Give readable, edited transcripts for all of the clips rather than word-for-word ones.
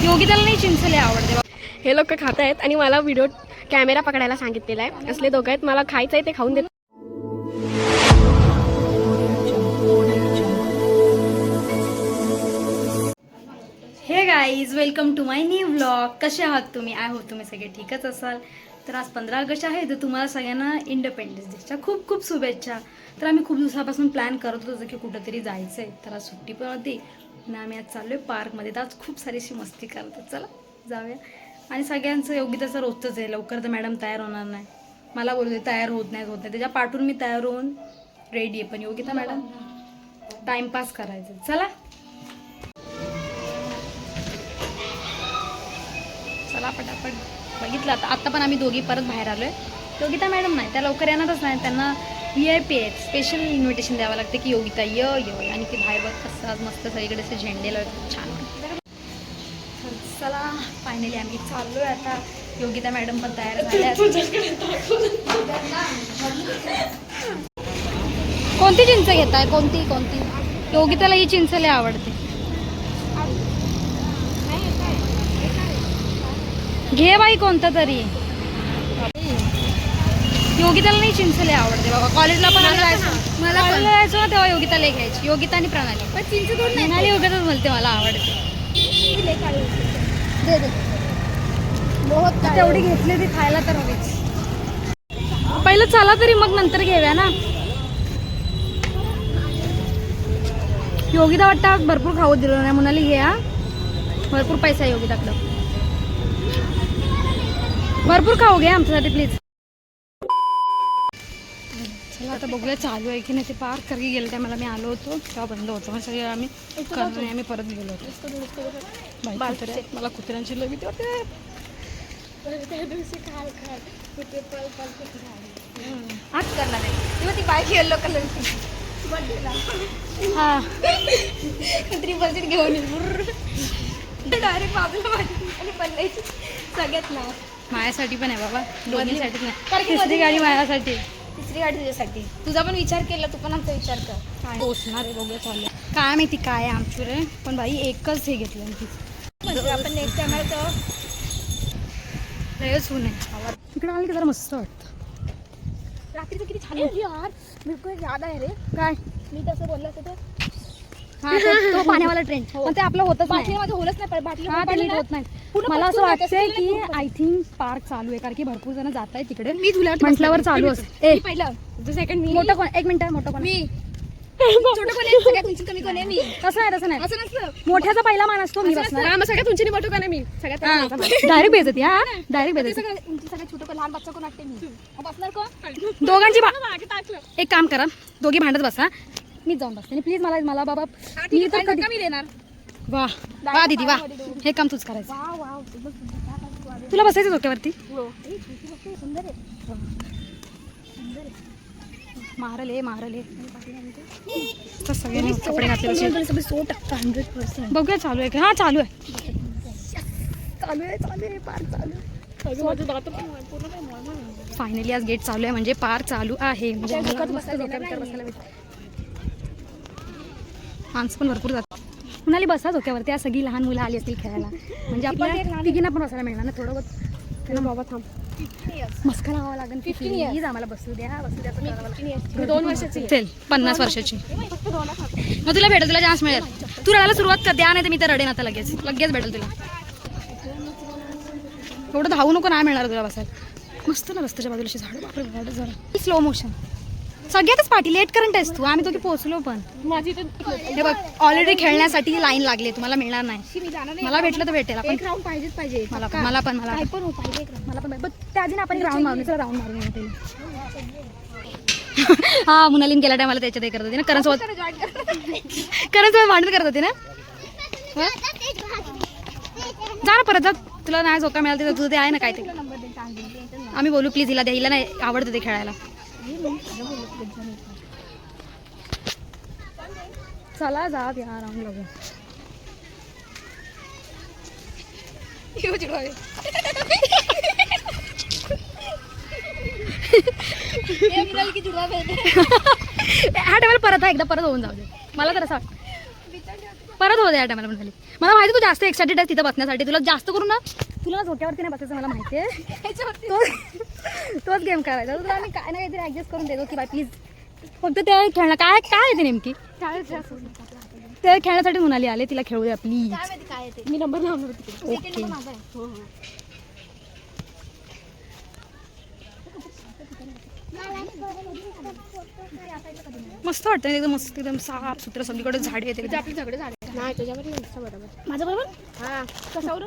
योगिताला नाही चिंचले आवडते. हे लोक खात आहेत आणि मला व्हिडिओ कॅमेरा पकडायला सांगितलेला आहे. असले दोघं आहेत, मला खायचं आहे ते खाऊन देत. Hey guys, welcome to my new vlog. कसे आहात तुम्ही? आय होप तुम्ही सगळे ठीकच असाल. तर आज 15 ऑगस्ट आहे, तर तुम्हाला सगळ्यांना इंडिपेंडन्स डेच्या खूप खूप शुभेच्छा. तर आम्ही खूप दिवसापासून प्लॅन करत होतो की कुठंतरी जायचं आहे. तर आज सुट्टी पण होती आणि आम्ही आज चाललो आहे पार्कमध्ये. तर आज खूप सारीशी मस्ती करतात. चला जाऊया. आणि सगळ्यांचं योगिताचं रोजचंच आहे, लवकर तर मॅडम तयार होणार नाही. मला बोलते तयार होत नाही. त्याच्या पाठून मी तयार होऊन रेडी आहे, पण योगिता मॅडम टाइमपास करायचं. चला चला पटापट. बघितलं आता पण आम्ही दोघी परत बाहेर आलोय. योगिता मॅडम नाही, त्या लवकर येणारच नाही. त्यांना VIP आहेत, स्पेशल इन्व्हिटेशन द्यावं लागते की योगिता य आणि ती बाहेर बघ कसं आज मस्त सगळीकडे असे झेंडे लावतात, छान वाटतं. तर चला फायनली आम्ही चाललोय आता. योगिता मॅडम पण तयार झाल्या. कोणती चिंच घेताय? कोणती योगिताला ही चिंच लय आवडते. घे बाई कोणतं तरी. योगिताला नाही चिंचले आवडते बाबा. कॉलेजला पण मला कॉलेजला जायचो ना तेव्हा योगिताला घ्यायची. योगिता आणि प्रणाली. पण चिंच दोन नाही, योगिताच बोलते मला आवडते. तेवढी घेतली ती खायला तर हवीच. पहिलं चला तरी मग नंतर घेऊया ना. योगिता वाटतं भरपूर खाऊ दिलं नाही. म्हणाली घ्या, भरपूर पैसा आहे योगिताकडं. भरपूर खाऊ घ्या आमच्यासाठी प्लीज. चला आता बघूया चालू आहे की नाही ते पार्क. करगी गेलं त्या मला मी आलो होतो तेव्हा बंद होतं. मग सगळे आम्ही परत गेलो होतो. मला कुत्र्यांची लई भीती वाटते. आज करणार आहे तेव्हा ती बाईक येलो कलरची. हा ट्रिपल सीट घेऊन डायरेक्ट बाजूला आणि पल्लायची सगळ्यात नाव. माझ्यासाठी पण आहे बाबा, दोन्हीसाठी नाही. तिसरी गाडी माझ्यासाठी, तिसरी गाडी तुझ्यासाठी. तुझा पण विचार केला, तू पण आमचा विचार कर. काय पोचणार आहे बघूया चालू. काय माहिती काय आहे आमचूर आहे, पण बाई एकच हे घेतलं म्हणजे आपण नेक्स्ट टाइम लयच होऊ नये. इकडे आलं की जरा मस्त वाटतं. रात्रीचं किती छान होती यार. बिलकुल याद आहे रे. काय मी तसं बोललं होतं हा तो पाण्यावाला ट्रेन. पण ते आपलं होतच नाही. माझं होलच नाही. बाटली होत नाही. मला असं वाटतंय की आय थिंक पार्क चालू आहे, कारण की भरपूर जण जात आहे तिकडे. मी तुला म्हटल्यावर चालू असते. पहिलं सेकंड मी मोठं कोण? एक मिनिट. मोठं कोण? मी. छोटं कोण आहे? सगळ्यात उंची कमी कोण आहे? मी. तसं नाही. असं नसतं. मोठ्याचा पहिला मान असतो. मी बसणार. सगळ्यात उंची मोठं कोण आहे? मी. सगळ्यात डायरेक्ट बेजती. हा डायरेक्ट बेजती. सगळ्यात छोटं कोण? लहान बच्चा कोण वाटते? मी. बसणार कोण? दोघांची. एक काम करा, दोघी भांडत बसा, मीच जाऊन बसते. प्लीज मला बाबा मी तर कमी देणार. वा वा दीदी वा, हे काम तूच करायचं. तुला बसायचं डोक्यावरती. मारले सगळ्यांनी कपडे घातले. बघूया चालू आहे का? हा चालू आहे पार्क चालू. फायनली आज गेट चालू आहे म्हणजे पार्क चालू आहे. माणसं पण भरपूर जातात. कुणाली बसा डोक्यावरती. आज सगळी लहान मुलं आली असतील खेळायला, म्हणजे आपल्या तिघींना पण बसायला मिळणार ना थोडं बहुत. बाबा थांब, मस्का लावावं लागेल. 15 इयर्स आम्हाला बसू द्या. 2 वर्षाची. चल 50 वर्षाची. मग तुला भेटेल, तुला चान्स मिळेल. तू रडायला सुरुवात कर द्या, नाही तर मी तर रडेन आता. लगेच भेटेल तुला. एवढं धावू नको, नाही मिळणार तुला बसायला. मस्त ना रस्त्याच्या बाजूला झाड. बापरे जरा स्लो मोशन. सगळ्यातच पाठी लेट करंट आहेस तू. आम्ही दोघी पोहोचलो पण. हे बघ ऑलरेडी खेळण्यासाठी लाईन लागली. तुम्हाला मिळणार नाही. मला भेटलं तर भेटेल. आपण राऊंड पाहिजे. मला पण त्या आधी आपण राऊंड मारून येते. हा मुनालीन गेल्या टायमाला त्याच्यात हे करत होती ना, करण सोबत भांडण करत होती ना. जा ना परत जा. तुला नाही झोका मिळाला तर तुझं ते आहे ना काय ते. आम्ही बोलू प्लीज हिला द्या, हिला नाही आवडतं ते खेळायला. चला जा या राऊंड लागू. ह्या टायमाला परत एकदा परत होऊन जाऊ दे. मला तर असं वाटतं परत होऊ दे ह्या टायमाला म्हणाली. मला माहिती तू जास्त एक्साइटेड आहे तिथं बसण्यासाठी. तुला जास्त करून ना तुला झोक्यावरती नाही बसायचं मला माहिती आहे. तोच गेम करायचा. तुला मी काय ना काहीतरी ऍडजस्ट करून देतो की बाय प्लीज. फक्त ते खेळणं काय काय आहे ते नेमकी ते खेळण्यासाठी म्हणाली आले तिला खेळू द्या प्लीज. मी नंबर लावणार होते. ओके मस्त वाटतं एकदम मस्त एकदम साफ सुत्र सगळीकडे झाडे येते. आपले सगळे झाले नाही तुझ्यावर बरोबर. माझ्या बरोबर हा कशावर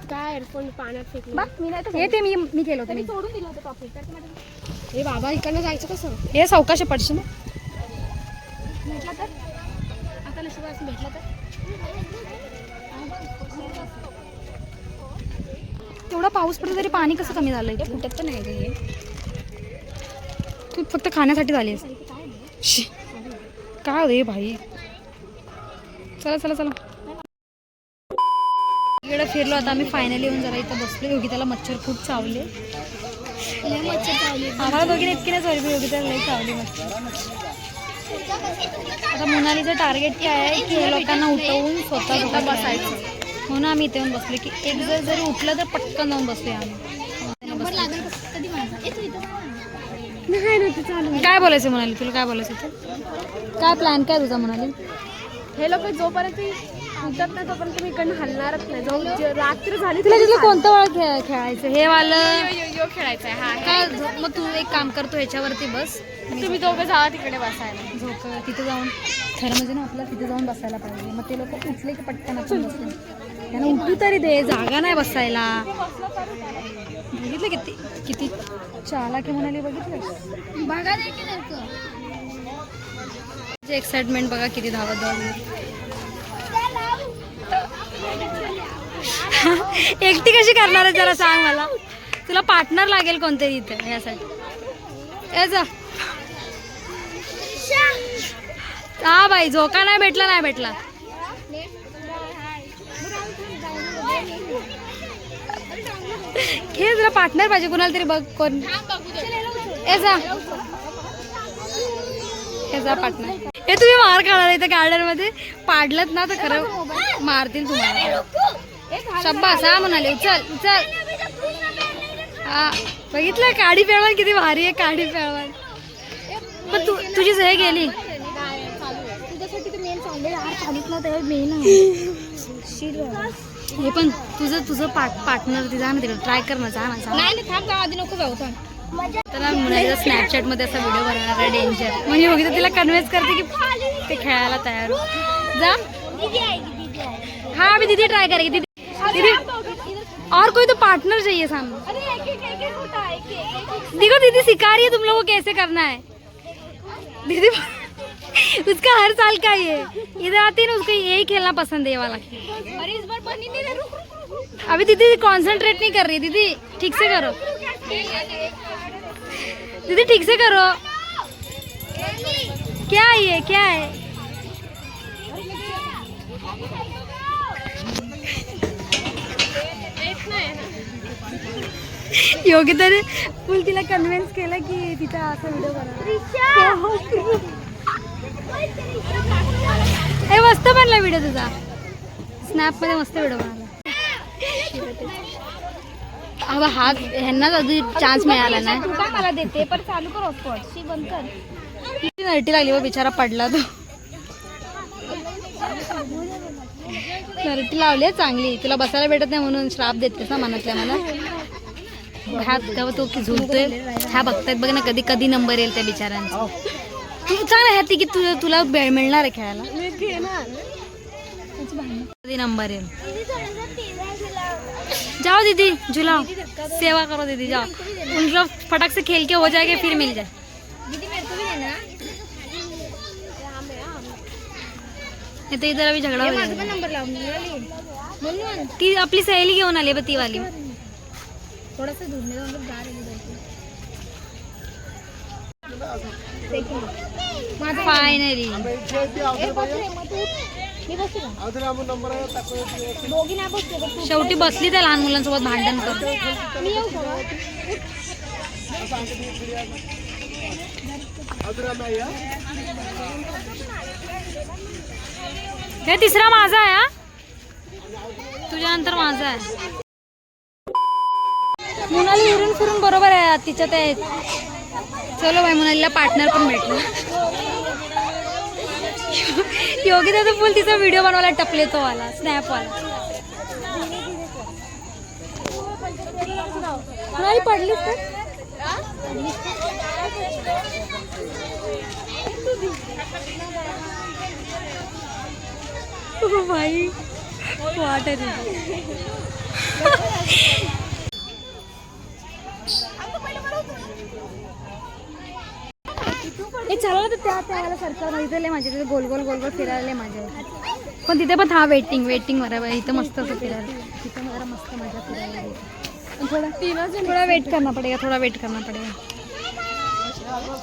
काय हेडफोन पाण्यात फेकले. मी नाही हे ते मी केलं होतं. मी सोडून दिलं होतं टॉपिक. हे बाबा इकडनं जायचं कसं. हे सावकाश पडशील ना. भेटला तर आता नशिबात भेटला तर तेवढा पाऊस पडला तरी पाणी कसं कमी झालं इथे. फुटत तर नाही रे. तू फक्त खाण्यासाठी झाली काय होते भाई. चला चला चला इकडे फिरलो. आता आम्ही फायनली येऊन जरा इथं बसलो. योगिताला मच्छर खूप चावले. आम्हाला दोघीने इतकी नाही चावली योगिताला लई चावली मच्छर. आता मोनालीचं टार्गेट काय आहे की हे लोकांना उठवून स्वतः बसायचं. म्हणून आम्ही इथे येऊन बसले की एक जरी उठलं तर पटकन जाऊन बसले आम्ही. काय बोलायचं म्हणाली तुला. काय बोलायचं होतं. काय प्लॅन काय तुझा म्हणाली. हे लोक जोपर्यंत उठत नाही तोपर्यंत मी इकडनं हलणारच नाही. जाऊन रात्र झाली तुला तिथलं कोणतं वेळ खेळायचं हे वालं खेळायचं आहे. हा काय मग तू एक काम करतो ह्याच्यावरती बस. तुम्ही दोघं जावा तिकडे बसायला. झोप तिथे जाऊन खरं म्हणजे ना आपल्याला तिथे जाऊन बसायला पाहिजे. मग ते लोक उठले की पटकन आपण बसले. त्यांना उठू तरी दे. जागा नाही बसायला. बघितलं किती किती चाला की म्हणाली. बघितलं बघा एक्साइटमेंट बघा किती धावत धावत. एकटी कशी करणार आहे जरा सांग मला. तुला पार्टनर लागेल कोणतरी इथे यासाठी. याचा हा बाई झोका नाही भेटला नाही भेटला. हे जरा पार्टनर पाहिजे कुणाला तरी. बघ कोण याचा पार्टनर. हे तुम्ही मार खाणार इथे गार्डन मध्ये. पाडलत ना तर खरं मारतील तुम्हाला. शब्बास हा म्हणाले. उचल उचल. हा बघितलं काडी पेळवण किती भारी आहे. काडी पेळवण पण तुझी सही गेली. हे पण तुझं पार्टनर ती जा ना तिकडे. ट्राय कर ना. जा ना आधी नको जाऊ. त्याला म्हणायचं स्नॅपचॅट मध्ये असा व्हिडिओ बनवणार आहे डेंजर. म्हणजे बघितलं तिला कन्व्हिन्स करते की ते खेळायला तयार जा. हाँ अभी दीदी ट्राई करेगी. दीदी और कोई तो पार्टनर चाहिए सामने. देखो दीदी सिखा रही है तुम लोगों को कैसे करना है. दीदी उसका हर साल का ही है. इधर आती है ना उसको यही खेलना पसंद है ये वाला. अरे इस बार बनी नहीं रही. अभी दीदी कंसंट्रेट नहीं कर रही. दीदी ठीक से करो. दीदी ठीक से करो. क्या है ये क्या है. योगिताने फुल तिला कन्व्हिन्स केलं की तिचा असा व्हिडिओ बनव. हे मस्त बनला व्हिडिओ तुझा. स्नॅप मध्ये मस्त व्हिडिओ बनवला. अब हा ह्यांनाच अजून चान्स मिळाला नाही. मला देते पण चालू कर हॉटस्पॉट. शी बंद कर. किती नरटी लागली बा बिचारा पडला तो. नरटी लावली चांगली. तुला बसायला भेटत नाही म्हणून श्राप देतेस ना मनातल्या मला. हात गाव तो की झुलतोय. ह्या बघतायत बघ ना कधी कधी नंबर येईल त्या बिचारांचा. तू चांगला ह्या की तुला वेळ मिळणार आहे खेळायला. कधी नंबर येईल. जाओ दीदी झुलाओ. सेवा करो दीदी जाओ. उन लोग फटाक से खेल के हो जाएगा फिर मिल जाए. इधर इधर अभी झगड़ा हो जाएगा. ती आपली सहेली घेऊन आली ती वाली. थोडासा दूर फायनली शेवटी बसली त्या लहान मुलांसोबत भांडण करत. हे तिसरा माझा आहे. तुझ्यानंतर माझा आहे. मोनाली फिरून फिरून बरोबर आहे तिच्या ते. चलो बाई, मोनालीला पार्टनर पण भेटलं. योगिताचा फुल तिचा व्हिडिओ बनवायला टपले तो वाला स्नॅपवाला. मोनाली पडलीस तर भाई वाट आहे तुझी. चला तर त्याला सरकार इथे माझ्या तिथे गोल गोल गोल गोल फिरायला माझ्या. पण तिथे पण हा वेटिंग बरोबर. इथं मस्त असं फिरायला. तिथे मला मस्त मजा फिरायला. थोडा वेट करना पडेगा.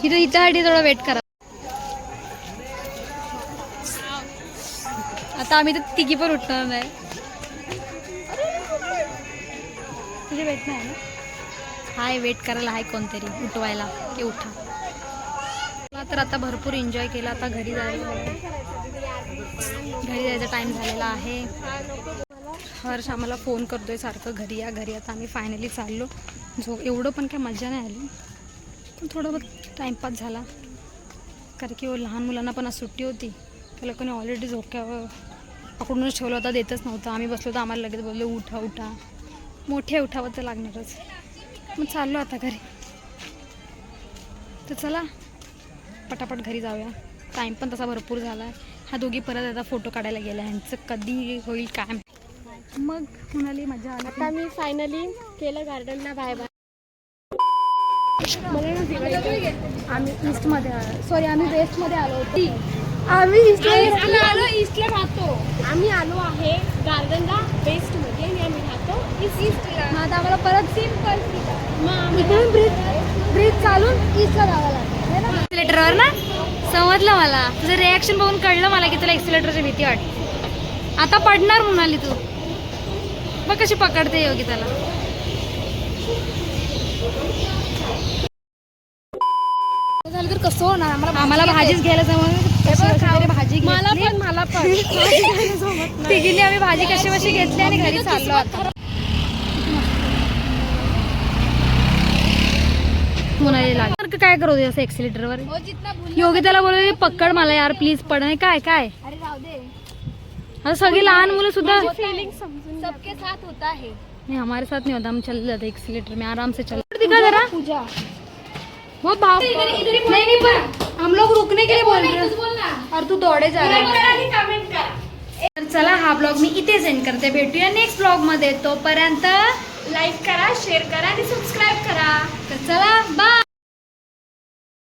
इथं इथ्यासाठी थोडा वेट करा. आता आम्ही तर तिघी पण उठणार नाही. तुझे वेट नाही ना. हाय वेट करायला आहे कोणतरी उठवायला की उठा. तर आता भरपूर एन्जॉय केला. आता घरी जायचा टाइम झालेला आहे. हर्ष आम्हाला फोन करतोय सारखं घरी या. आता आम्ही फायनली चाललो. एवढं पण काय मजा नाही आली, पण थोडं बहुत टाईमपास झाला. कारण की लहान मुलांना पण आज सुट्टी होती. त्या लोकांनी ऑलरेडी झोक्यावर पकडूनच ठेवलं होता, देतच नव्हतं. आम्ही बसलो तर आम्हाला लगेच बोलले उठा. मोठे उठावं तर लागणारच. मग चाललो आता घरी. तर चला पटापट घरी जाऊया. टाईम पण तसा भरपूर झाला आहे. हा दोघी परत आता फोटो काढायला गेला. ह्यांचं कधी होईल काय. मग कुणाली मजा आली. आता मी फायनली केलं गार्डनला बाय. आम्ही ईस्टमध्ये आम्ही वेस्टमध्ये आलो होतो. आम्ही ईस्टला राहतो. आम्ही आलो आहे गार्डनला वेस्टमध्ये आणि आम्ही राहतो ईस्टला. आता आम्हाला परत सिम्पल इकडून ब्रिज चालून ईस्टला जावं लागेल. एक्सिलेटरवर ना समजलं मला. तुझं रिॲक्शन बघून कळलं मला की तुला एक्सिलेटरची भीती वाटते. आता पडणार म्हणाली तू. बघ कशी पकडते योगी त्याला. झालं तर कसं होणार. आम्हाला भाजीच घ्यायला जमत. भाजी मला पण तिघींनी आम्ही भाजी कशी घेतली आणि घरी चाललो आता. काय करू दे असं एक्सिलेटरवर. योगी त्याला बोलले पकड मला यार प्लीज पड. नाही काय आता सगळी लहान मुलं सुद्धा. सबके साथ होता है. नहीं हमारे साथ नहीं होता. हम चल जाते एक्सीलेटर में आराम से चल. दिखा जरा वो भाव नहीं पर हम लोग रुकने के लिए बोल रहे हैं और तू दौड़े जा रहा है. तर चला हा ब्लॉग मी इथे सेंड करते. भेटूया नेक्स्ट ब्लॉग मध्ये. तोपर्यंत लाईक करा, शेअर करा आणि सबस्क्राईब करा. तर चला